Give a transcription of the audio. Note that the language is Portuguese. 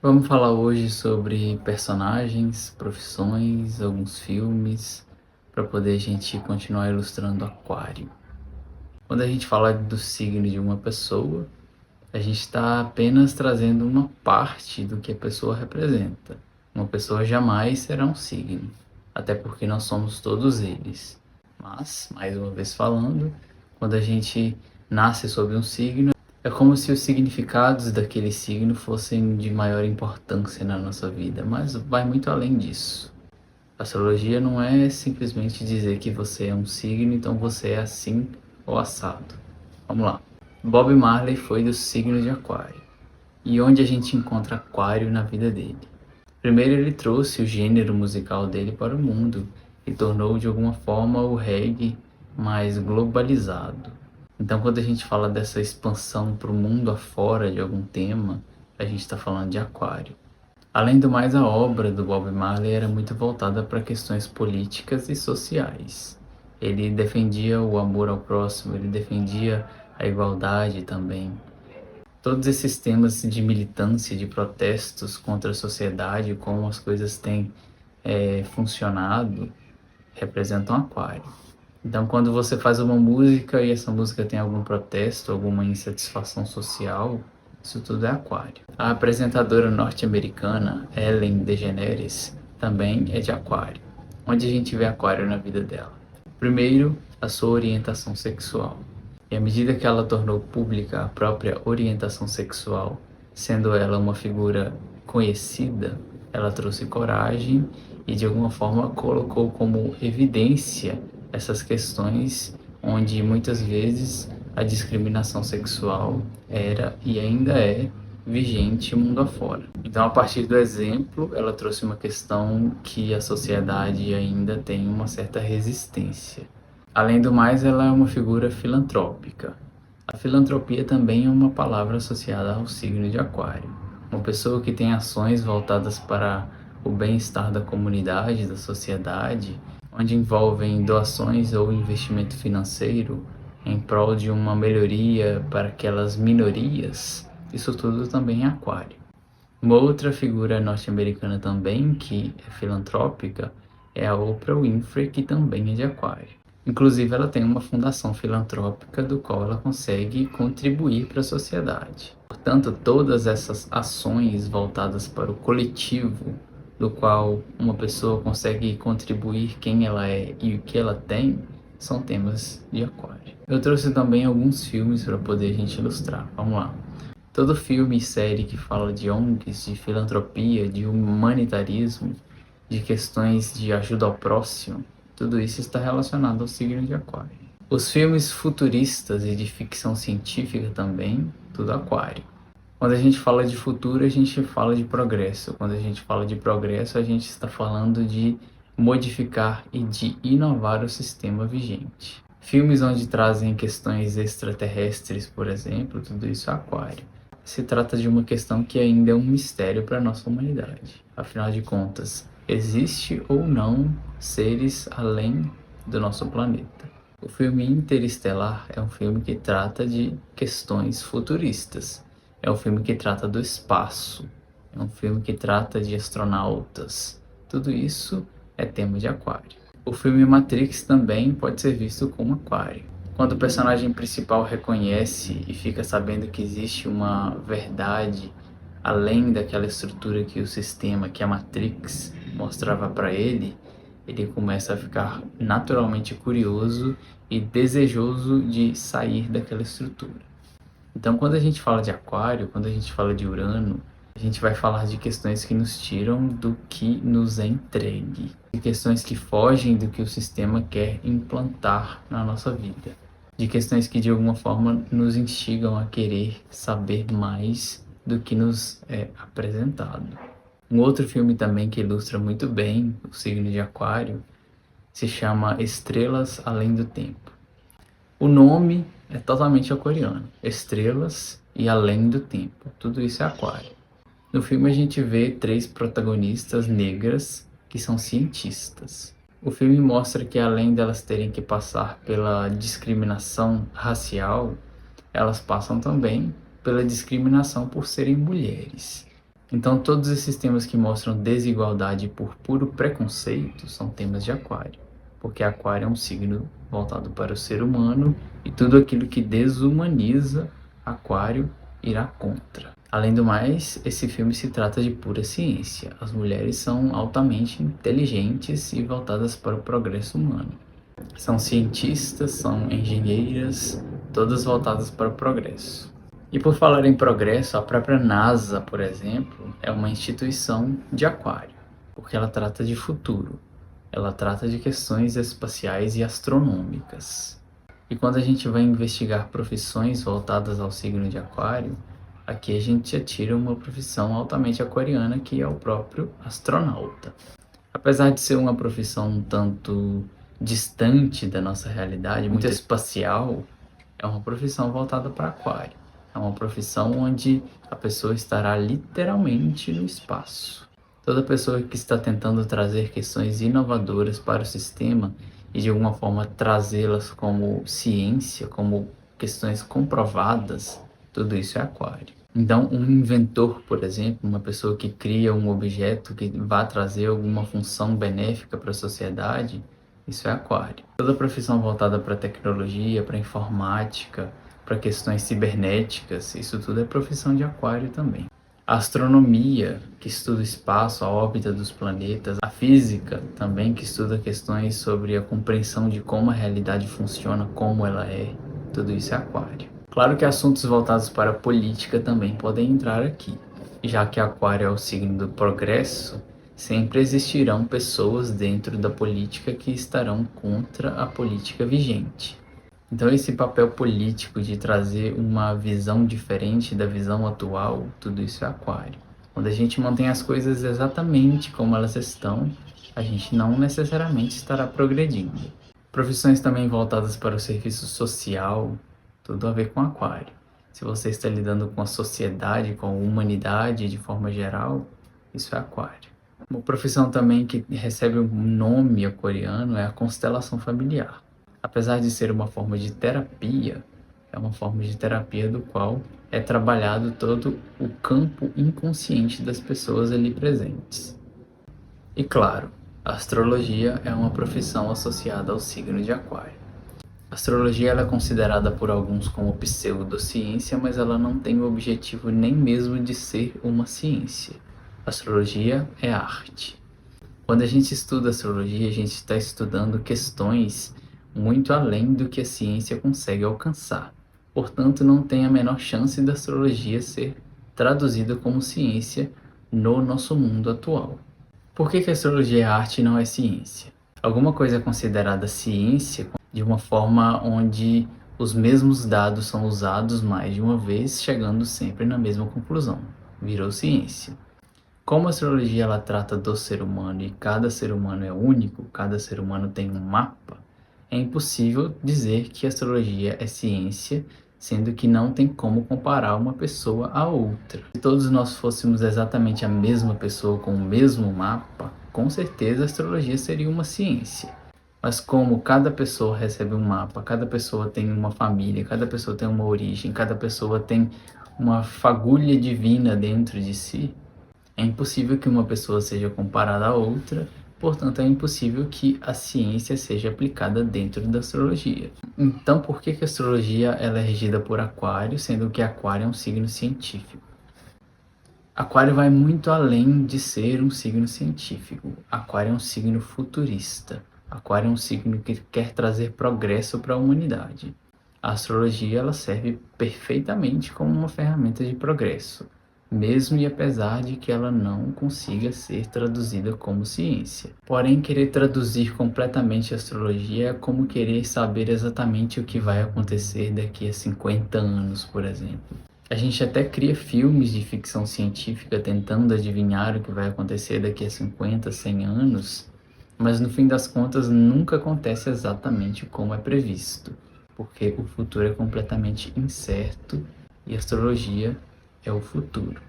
Vamos falar hoje sobre personagens, profissões, alguns filmes, para poder a gente continuar ilustrando Aquário. Quando a gente fala do signo de uma pessoa, a gente está apenas trazendo uma parte do que a pessoa representa. Uma pessoa jamais será um signo, até porque nós somos todos eles. Mas, mais uma vez falando, quando a gente nasce sob um signo, é como se os significados daquele signo fossem de maior importância na nossa vida, mas vai muito além disso. A astrologia não é simplesmente dizer que você é um signo, então você é assim ou assado. Vamos lá. Bob Marley foi do signo de Aquário. E onde a gente encontra Aquário na vida dele? Primeiro, ele trouxe o gênero musical dele para o mundo e tornou de alguma forma o reggae mais globalizado. Então, quando a gente fala dessa expansão para o mundo afora de algum tema, a gente está falando de Aquário. Além do mais, a obra do Bob Marley era muito voltada para questões políticas e sociais. Ele defendia o amor ao próximo, ele defendia a igualdade também. Todos esses temas de militância, de protestos contra a sociedade, como as coisas têm funcionado, representam Aquário. Então, quando você faz uma música e essa música tem algum protesto, alguma insatisfação social, isso tudo é Aquário. A apresentadora norte-americana Ellen DeGeneres também é de Aquário. Onde a gente vê Aquário na vida dela? Primeiro, a sua orientação sexual. E à medida que ela tornou pública a própria orientação sexual, sendo ela uma figura conhecida, ela trouxe coragem e de alguma forma colocou como evidência essas questões onde muitas vezes a discriminação sexual era e ainda é vigente mundo afora. Então, a partir do exemplo, ela trouxe uma questão que a sociedade ainda tem uma certa resistência. Além do mais, ela é uma figura filantrópica. A filantropia também é uma palavra associada ao signo de Aquário. Uma pessoa que tem ações voltadas para o bem-estar da comunidade, da sociedade, onde envolvem doações ou investimento financeiro em prol de uma melhoria para aquelas minorias, isso tudo também é Aquário. Uma outra figura norte-americana também que é filantrópica é a Oprah Winfrey, que também é de Aquário. Inclusive, ela tem uma fundação filantrópica do qual ela consegue contribuir para a sociedade. Portanto, todas essas ações voltadas para o coletivo, do qual uma pessoa consegue contribuir quem ela é e o que ela tem, são temas de Aquário. Eu trouxe também alguns filmes para poder a gente ilustrar. Vamos lá. Todo filme e série que fala de ONGs, de filantropia, de humanitarismo, de questões de ajuda ao próximo, tudo isso está relacionado ao signo de Aquário. Os filmes futuristas e de ficção científica também, tudo Aquário. Quando a gente fala de futuro, a gente fala de progresso. Quando a gente fala de progresso, a gente está falando de modificar e de inovar o sistema vigente. Filmes onde trazem questões extraterrestres, por exemplo, tudo isso é Aquário. Se trata de uma questão que ainda é um mistério para a nossa humanidade. Afinal de contas, existe ou não seres além do nosso planeta? O filme Interestelar é um filme que trata de questões futuristas. É um filme que trata do espaço. É um filme que trata de astronautas. Tudo isso é tema de Aquário. O filme Matrix também pode ser visto como Aquário. Quando o personagem principal reconhece e fica sabendo que existe uma verdade além daquela estrutura que o sistema, que a Matrix mostrava para ele, ele começa a ficar naturalmente curioso e desejoso de sair daquela estrutura. Então, quando a gente fala de Aquário, quando a gente fala de Urano, a gente vai falar de questões que nos tiram do que nos é entregue, de questões que fogem do que o sistema quer implantar na nossa vida, de questões que de alguma forma nos instigam a querer saber mais do que nos é apresentado. Um outro filme também que ilustra muito bem o signo de Aquário se chama Estrelas Além do Tempo. O nome é totalmente aquariano, estrelas e além do tempo, tudo isso é Aquário. No filme a gente vê três protagonistas negras que são cientistas. O filme mostra que além delas terem que passar pela discriminação racial, elas passam também pela discriminação por serem mulheres. Então todos esses temas que mostram desigualdade por puro preconceito são temas de Aquário, porque Aquário é um signo voltado para o ser humano e tudo aquilo que desumaniza Aquário irá contra. Além do mais, esse filme se trata de pura ciência. As mulheres são altamente inteligentes e voltadas para o progresso humano. São cientistas, são engenheiras, todas voltadas para o progresso. E por falar em progresso, a própria NASA, por exemplo, é uma instituição de Aquário, porque ela trata de futuro. Ela trata de questões espaciais e astronômicas. E quando a gente vai investigar profissões voltadas ao signo de Aquário, aqui a gente já tira uma profissão altamente aquariana, que é o próprio astronauta. Apesar de ser uma profissão um tanto distante da nossa realidade, muito espacial, é uma profissão voltada para Aquário. É uma profissão onde a pessoa estará literalmente no espaço. Toda pessoa que está tentando trazer questões inovadoras para o sistema e de alguma forma trazê-las como ciência, como questões comprovadas, tudo isso é Aquário. Então, um inventor, por exemplo, uma pessoa que cria um objeto que vá trazer alguma função benéfica para a sociedade, isso é Aquário. Toda profissão voltada para tecnologia, para informática, para questões cibernéticas, isso tudo é profissão de Aquário também. A astronomia, que estuda o espaço, a órbita dos planetas, a física também, que estuda questões sobre a compreensão de como a realidade funciona, como ela é, tudo isso é Aquário. Claro que assuntos voltados para a política também podem entrar aqui, já que Aquário é o signo do progresso, sempre existirão pessoas dentro da política que estarão contra a política vigente. Então esse papel político de trazer uma visão diferente da visão atual, tudo isso é Aquário. Quando a gente mantém as coisas exatamente como elas estão, a gente não necessariamente estará progredindo. Profissões também voltadas para o serviço social, tudo a ver com Aquário. Se você está lidando com a sociedade, com a humanidade de forma geral, isso é Aquário. Uma profissão também que recebe um nome aquariano é a constelação familiar. Apesar de ser uma forma de terapia, é uma forma de terapia do qual é trabalhado todo o campo inconsciente das pessoas ali presentes. E claro, a astrologia é uma profissão associada ao signo de Aquário. A astrologia ela é considerada por alguns como pseudociência, mas ela não tem o objetivo nem mesmo de ser uma ciência. A astrologia é arte. Quando a gente estuda astrologia, a gente está estudando questões muito além do que a ciência consegue alcançar. Portanto, não tem a menor chance da astrologia ser traduzida como ciência no nosso mundo atual. Por que a astrologia é arte e não é ciência? Alguma coisa é considerada ciência de uma forma onde os mesmos dados são usados mais de uma vez, chegando sempre na mesma conclusão. Virou ciência. Como a astrologia ela trata do ser humano e cada ser humano é único, cada ser humano tem um mapa, é impossível dizer que a astrologia é ciência, sendo que não tem como comparar uma pessoa a outra. Se todos nós fôssemos exatamente a mesma pessoa com o mesmo mapa, com certeza a astrologia seria uma ciência. Mas como cada pessoa recebe um mapa, cada pessoa tem uma família, cada pessoa tem uma origem, cada pessoa tem uma fagulha divina dentro de si, é impossível que uma pessoa seja comparada a outra, portanto é impossível que a ciência seja aplicada dentro da astrologia. Então por que a astrologia ela é regida por Aquário, sendo que Aquário é um signo científico? Aquário vai muito além de ser um signo científico. Aquário é um signo futurista. Aquário é um signo que quer trazer progresso para a humanidade. A astrologia ela serve perfeitamente como uma ferramenta de progresso, mesmo e apesar de que ela não consiga ser traduzida como ciência. Porém, querer traduzir completamente a astrologia é como querer saber exatamente o que vai acontecer daqui a 50 anos, por exemplo. A gente até cria filmes de ficção científica tentando adivinhar o que vai acontecer daqui a 50, 100 anos, mas no fim das contas nunca acontece exatamente como é previsto, porque o futuro é completamente incerto e a astrologia é o futuro.